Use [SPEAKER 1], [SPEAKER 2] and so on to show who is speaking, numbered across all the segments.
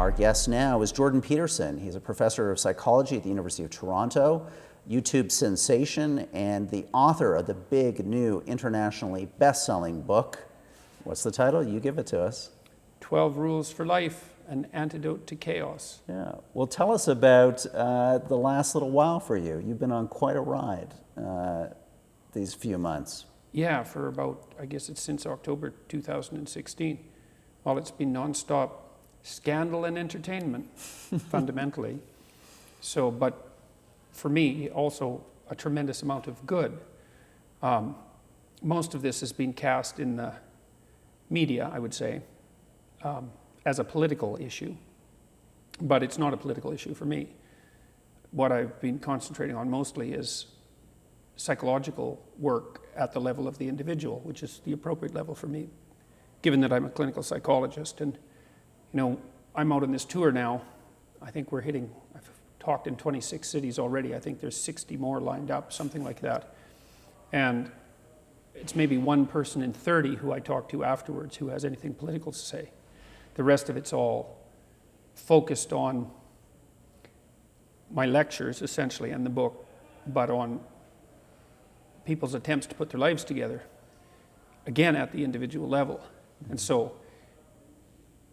[SPEAKER 1] Our guest now is Bernt Peterson. He's a professor of psychology at the University of Toronto, YouTube sensation, and the author of the big new internationally best-selling book. What's the title? You give it to us.
[SPEAKER 2] 12 Rules for Life, an Antidote to Chaos.
[SPEAKER 1] Yeah. Well, tell us about the last little while for you. You've been on quite a ride these few months.
[SPEAKER 2] Yeah, for about, I guess it's since October 2016. Well, it's been nonstop scandal and entertainment, fundamentally. So, but for me, also a tremendous amount of good. Most of this has been cast in the media, I would say, as a political issue. But it's not a political issue for me. What I've been concentrating on mostly is psychological work at the level of the individual, which is the appropriate level for me, given that I'm a clinical psychologist. And, you know, I'm out on this tour now. I think I've talked in 26 cities already. I think there's 60 more lined up, something like that. And it's maybe one person in 30 who I talk to afterwards who has anything political to say. The rest of it's all focused on my lectures, essentially, and the book, but on people's attempts to put their lives together, again, at the individual level. And so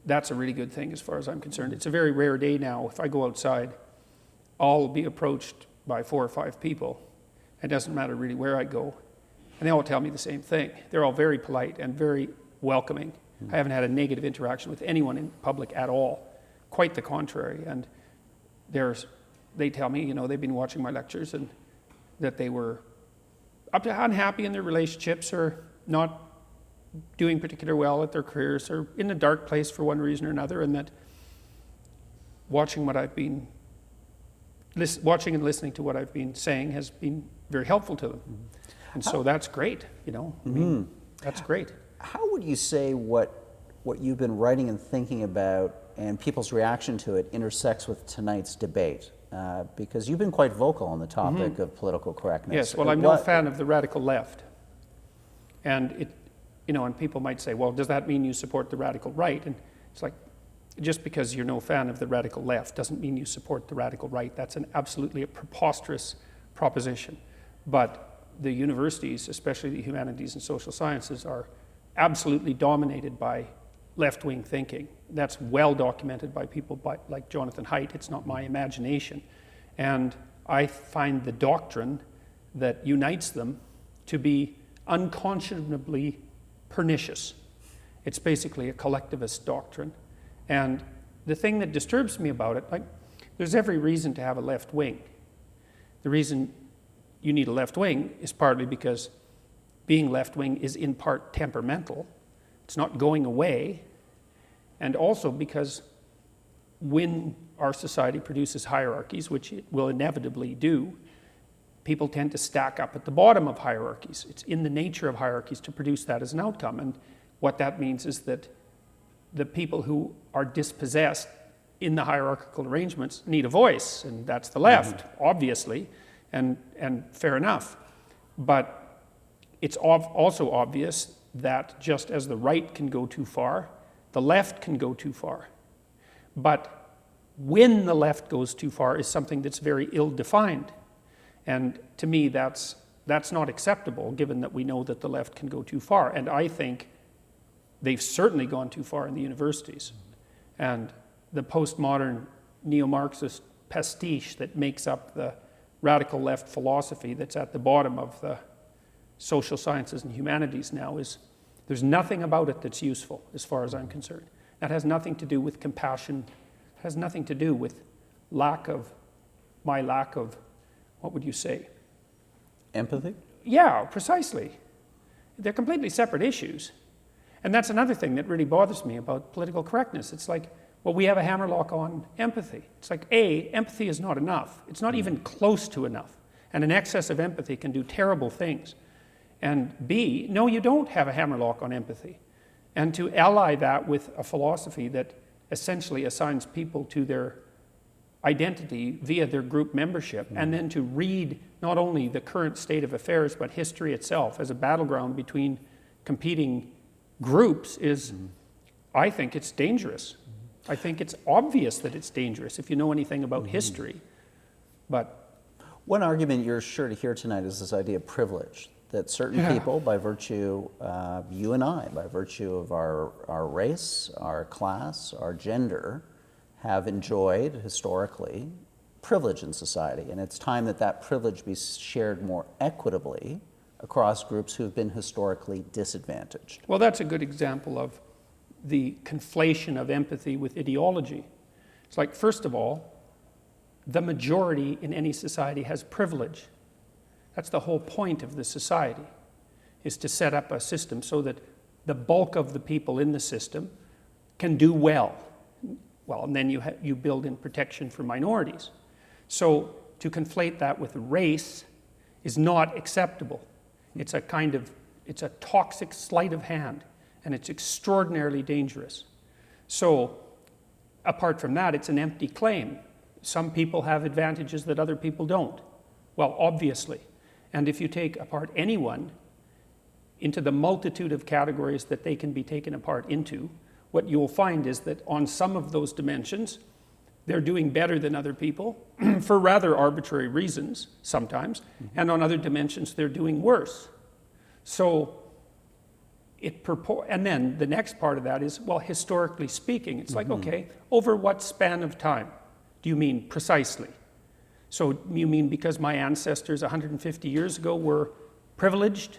[SPEAKER 2] that's a really good thing as far as I'm concerned. It's a very rare day now. If I go outside, I'll be approached by 4 or 5 people. It doesn't matter really where I go. And they all tell me the same thing. They're all very polite and very welcoming. I haven't had a negative interaction with anyone in public at all. Quite the contrary. And they tell me, you know, they've been watching my lectures and that they were unhappy in their relationships or not doing particularly well at their careers or in a dark place for one reason or another, and that watching and listening to what I've been saying has been very helpful to them. And so that's great, you know. I mean, that's great.
[SPEAKER 1] How would you say what you've been writing and thinking about and people's reaction to it intersects with tonight's debate? Because you've been quite vocal on the topic of political correctness.
[SPEAKER 2] Yes, well, I'm no fan of the radical left. And and people might say, well, does that mean you support the radical right? And it's like, just because you're no fan of the radical left doesn't mean you support the radical right. That's absolutely a preposterous proposition. But the universities, especially the humanities and social sciences, are absolutely dominated by left-wing thinking. That's well documented by people like Jonathan Haidt. It's not my imagination. And I find the doctrine that unites them to be unconscionably pernicious. It's basically a collectivist doctrine. And the thing that disturbs me about it, there's every reason to have a left wing. The reason you need a left wing is partly because being left wing is in part temperamental. It's not going away. And also because when our society produces hierarchies, which it will inevitably do, people tend to stack up at the bottom of hierarchies. It's in the nature of hierarchies to produce that as an outcome. And what that means is that the people who are dispossessed in the hierarchical arrangements need a voice, and that's the left, obviously, and fair enough. But it's also obvious that just as the right can go too far, the left can go too far. But when the left goes too far is something that's very ill-defined. And to me, that's not acceptable, given that we know that the left can go too far. And I think they've certainly gone too far in the universities. And the postmodern neo-Marxist pastiche that makes up the radical left philosophy that's at the bottom of the social sciences and humanities now there's nothing about it that's useful, as far as I'm concerned. That has nothing to do with compassion. It has nothing to do with my lack of, what would you say?
[SPEAKER 1] Empathy?
[SPEAKER 2] Yeah, precisely. They're completely separate issues. And that's another thing that really bothers me about political correctness. It's like, well, we have a hammerlock on empathy. It's like, A, empathy is not enough. It's not even close to enough. And an excess of empathy can do terrible things. And B, no, you don't have a hammerlock on empathy. And to ally that with a philosophy that essentially assigns people to their identity via their group membership, and then to read not only the current state of affairs, but history itself as a battleground between competing groups is, I think it's dangerous. I think it's obvious that it's dangerous if you know anything about history. But
[SPEAKER 1] one argument you're sure to hear tonight is this idea of privilege, that certain people, by virtue of you and I, by virtue of our race, our class, our gender, have enjoyed historically privilege in society. And it's time that that privilege be shared more equitably across groups who have been historically disadvantaged.
[SPEAKER 2] Well, that's a good example of the conflation of empathy with ideology. It's like, first of all, the majority in any society has privilege. That's the whole point of the society, is to set up a system so that the bulk of the people in the system can do well. Well, and then you build in protection for minorities. So to conflate that with race is not acceptable. It's a toxic sleight of hand, and it's extraordinarily dangerous. So apart from that, it's an empty claim. Some people have advantages that other people don't. Well, obviously. And if you take apart anyone into the multitude of categories that they can be taken apart into, what you'll find is that on some of those dimensions, they're doing better than other people for rather arbitrary reasons sometimes, and on other dimensions, they're doing worse. So and then the next part of that is, well, historically speaking, it's like, okay, over what span of time do you mean precisely? So you mean because my ancestors 150 years ago were privileged,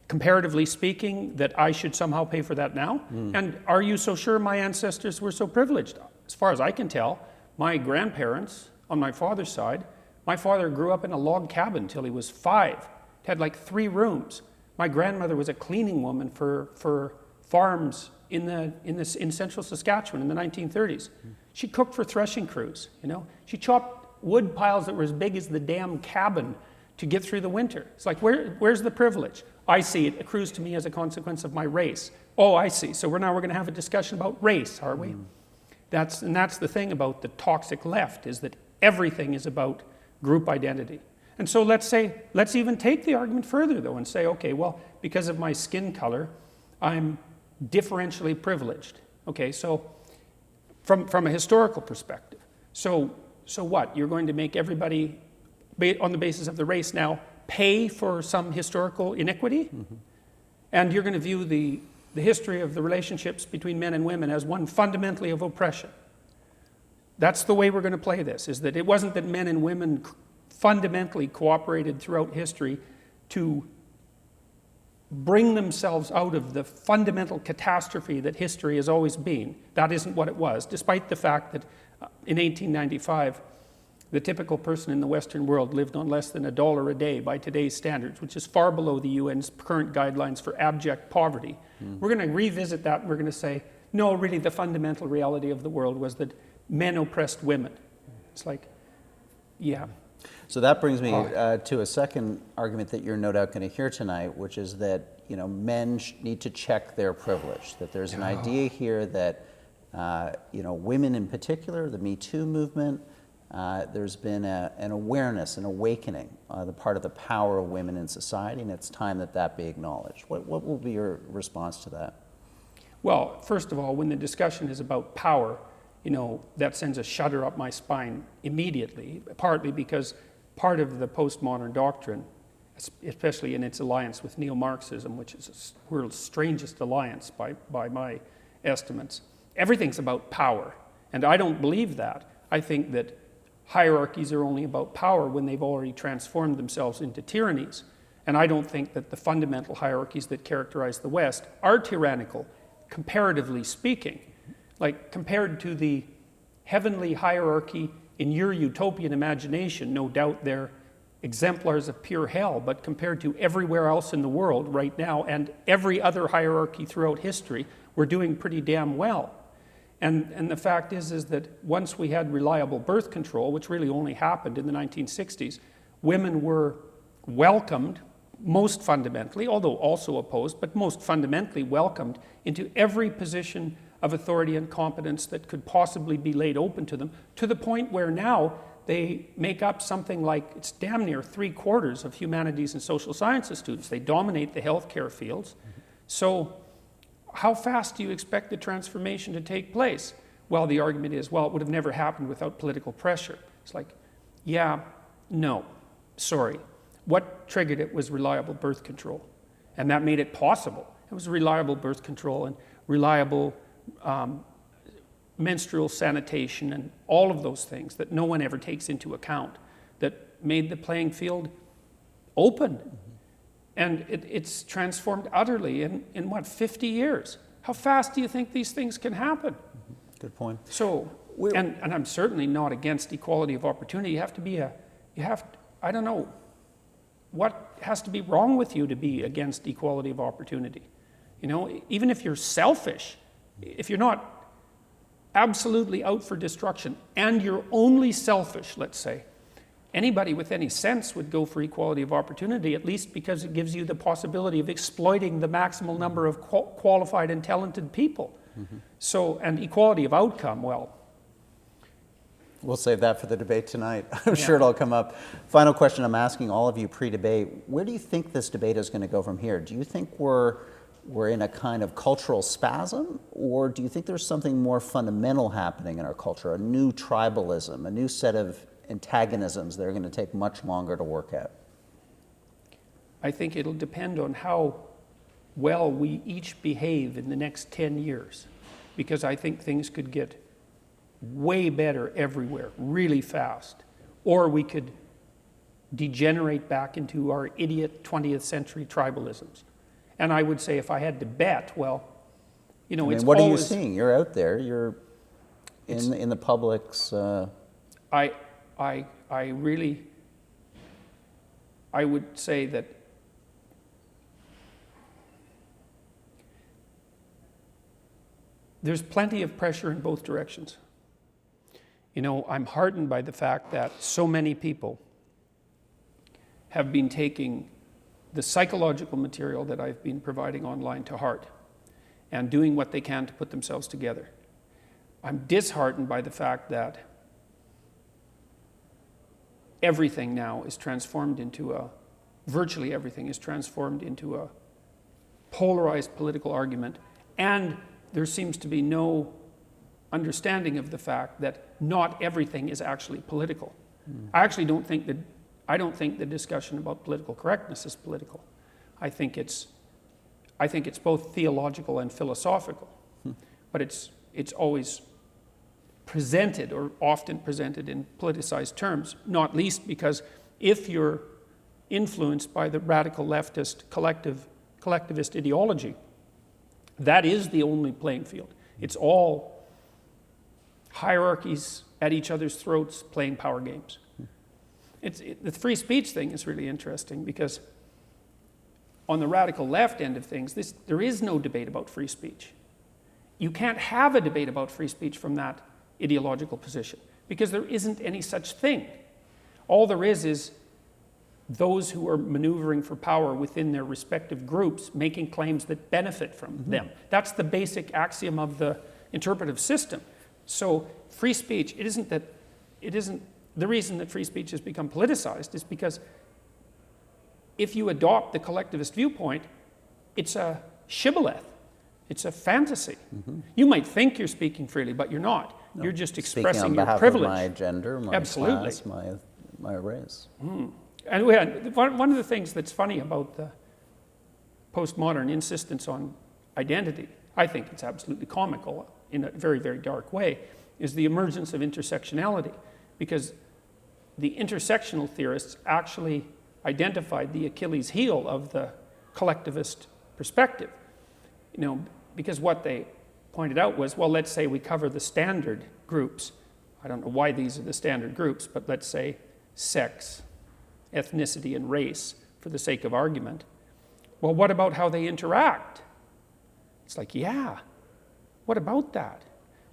[SPEAKER 2] comparatively speaking, that I should somehow pay for that now? And are you so sure my ancestors were so privileged? As far as I can tell, my grandparents on my father's side, my father grew up in a log cabin till he was 5. It had like 3 rooms. My grandmother was a cleaning woman for farms in central Saskatchewan in the 1930s. She cooked for threshing crews, you know. She chopped wood piles that were as big as the damn cabin to get through the winter. It's like, where's the privilege? I see it accrues to me as a consequence of my race. Oh, I see. So we're going to have a discussion about race, are we? That's the thing about the toxic left, is that everything is about group identity. And so let's even take the argument further, though, and say, okay, well, because of my skin color, I'm differentially privileged. Okay, so from a historical perspective. So what? You're going to make everybody, on the basis of the race now, pay for some historical iniquity? And you're going to view the history of the relationships between men and women as one fundamentally of oppression. That's the way we're going to play this, is that it wasn't that men and women fundamentally cooperated throughout history to bring themselves out of the fundamental catastrophe that history has always been. That isn't what it was, despite the fact that in 1895, the typical person in the Western world lived on less than $1 a day by today's standards, which is far below the UN's current guidelines for abject poverty. We're going to revisit that, and we're going to say, no, really the fundamental reality of the world was that men oppressed women. It's like, yeah.
[SPEAKER 1] So that brings me to a second argument that you're no doubt going to hear tonight, which is that, you know, men need to check their privilege. That there's an idea here that, you know, women in particular, the Me Too movement, there's been an awareness, an awakening on the part of the power of women in society, and it's time that that be acknowledged. What will be your response to that?
[SPEAKER 2] Well, first of all, when the discussion is about power, you know, that sends a shudder up my spine immediately, partly because part of the postmodern doctrine, especially in its alliance with neo-Marxism, which is the world's strangest alliance by my estimates, everything's about power. And I don't believe that. I think that hierarchies are only about power when they've already transformed themselves into tyrannies. And I don't think that the fundamental hierarchies that characterize the West are tyrannical, comparatively speaking. Like, compared to the heavenly hierarchy in your utopian imagination, no doubt they're exemplars of pure hell, but compared to everywhere else in the world right now and every other hierarchy throughout history, we're doing pretty damn well. And the fact is that once we had reliable birth control, which really only happened in the 1960s, women were welcomed most fundamentally, although also opposed, but most fundamentally welcomed into every position of authority and competence that could possibly be laid open to them, to the point where now they make up something like, it's damn near 3/4 of humanities and social sciences students. They dominate the healthcare fields. So how fast do you expect the transformation to take place? well, the argument is, well, it would have never happened without political pressure. It's like, yeah, no, sorry. What triggered it was reliable birth control. And that made it possible. It was reliable birth control and reliable menstrual sanitation and all of those things that no one ever takes into account that made the playing field open. Mm-hmm. And it's transformed utterly in what, 50 years? How fast do you think these things can happen?
[SPEAKER 1] Mm-hmm. Good point.
[SPEAKER 2] So, and I'm certainly not against equality of opportunity. You have to be I don't know, what has to be wrong with you to be against equality of opportunity? You know, even if you're selfish, if you're not absolutely out for destruction and you're only selfish, let's say, anybody with any sense would go for equality of opportunity, at least because it gives you the possibility of exploiting the maximal number of qualified and talented people. Mm-hmm. So, and equality of outcome, well,
[SPEAKER 1] we'll save that for the debate tonight. I'm sure it'll come up. Final question I'm asking all of you pre-debate. Where do you think this debate is going to go from here? Do you think we're in a kind of cultural spasm, or do you think there's something more fundamental happening in our culture, a new tribalism, a new set of antagonisms that are going to take much longer to work out?
[SPEAKER 2] I think it'll depend on how well we each behave in the next 10 years, because I think things could get way better everywhere, really fast. Or we could degenerate back into our idiot 20th century tribalisms. And I would say if I had to bet, well, you know, it's
[SPEAKER 1] what
[SPEAKER 2] always...
[SPEAKER 1] are you seeing? You're out there. You're in the public's...
[SPEAKER 2] I would say that there's plenty of pressure in both directions. You know, I'm heartened by the fact that so many people have been taking the psychological material that I've been providing online to heart and doing what they can to put themselves together. I'm disheartened by the fact that everything now is transformed into virtually everything is transformed into a polarized political argument, and there seems to be no understanding of the fact that not everything is actually political. I actually don't think the discussion about political correctness is political. I think it's both theological and philosophical, but it's always presented, or often presented, in politicized terms, not least because if you're influenced by the radical leftist collectivist ideology, that is the only playing field. It's all hierarchies at each other's throats playing power games. The free speech thing is really interesting because on the radical left end of things, there is no debate about free speech. You can't have a debate about free speech from that ideological position because there isn't any such thing. All there is those who are maneuvering for power within their respective groups making claims that benefit from them. That's the basic axiom of the interpretive system. So free speech, it isn't the reason that free speech has become politicized is because if you adopt the collectivist viewpoint, it's a shibboleth. It's a fantasy. You might think you're speaking freely, but you're not. No, you're just expressing your privilege.
[SPEAKER 1] Of my gender, my class, my race.
[SPEAKER 2] And one of the things that's funny about the postmodern insistence on identity, I think it's absolutely comical in a very, very dark way, is the emergence of intersectionality. Because the intersectional theorists actually identified the Achilles heel of the collectivist perspective. You know, because what they pointed out was, well, let's say we cover the standard groups. I don't know why these are the standard groups, but let's say sex, ethnicity, and race for the sake of argument. Well, what about how they interact? It's like, yeah, what about that?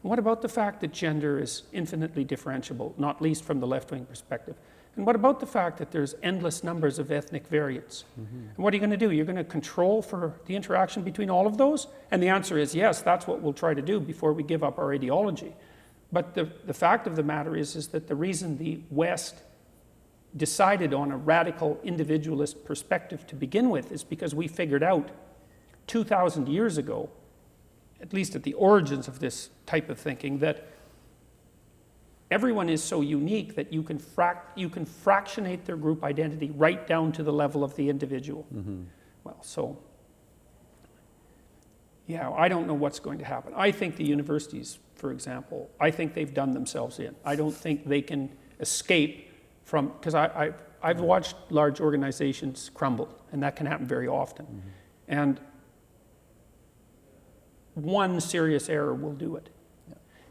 [SPEAKER 2] And what about the fact that gender is infinitely differentiable, not least from the left-wing perspective? And what about the fact that there's endless numbers of ethnic variants? And what are you going to do? You're going to control for the interaction between all of those? And the answer is yes, that's what we'll try to do before we give up our ideology. But the fact of the matter is that the reason the West decided on a radical individualist perspective to begin with is because we figured out 2,000 years ago at least at the origins of this type of thinking, that everyone is so unique that you can fractionate their group identity right down to the level of the individual. Well, so, yeah, I don't know what's going to happen. I think the universities, for example, I think they've done themselves in. I don't think they can escape from, because I've watched large organizations crumble, and that can happen very often. And one serious error will do it.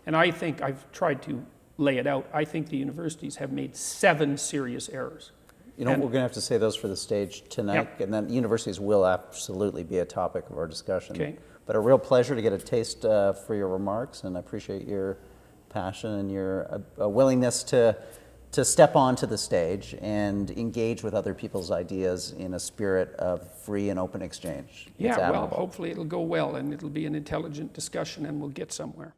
[SPEAKER 2] And I think I've tried to lay it out. I think the universities have made 7 serious errors.
[SPEAKER 1] You know, we're going to have to say those for the stage tonight, and then universities will absolutely be a topic of our discussion.
[SPEAKER 2] Okay.
[SPEAKER 1] But a real pleasure to get a taste for your remarks, and I appreciate your passion and your willingness to step onto the stage and engage with other people's ideas in a spirit of free and open exchange.
[SPEAKER 2] Yeah, well, hopefully it'll go well, and it'll be an intelligent discussion, and we'll get somewhere.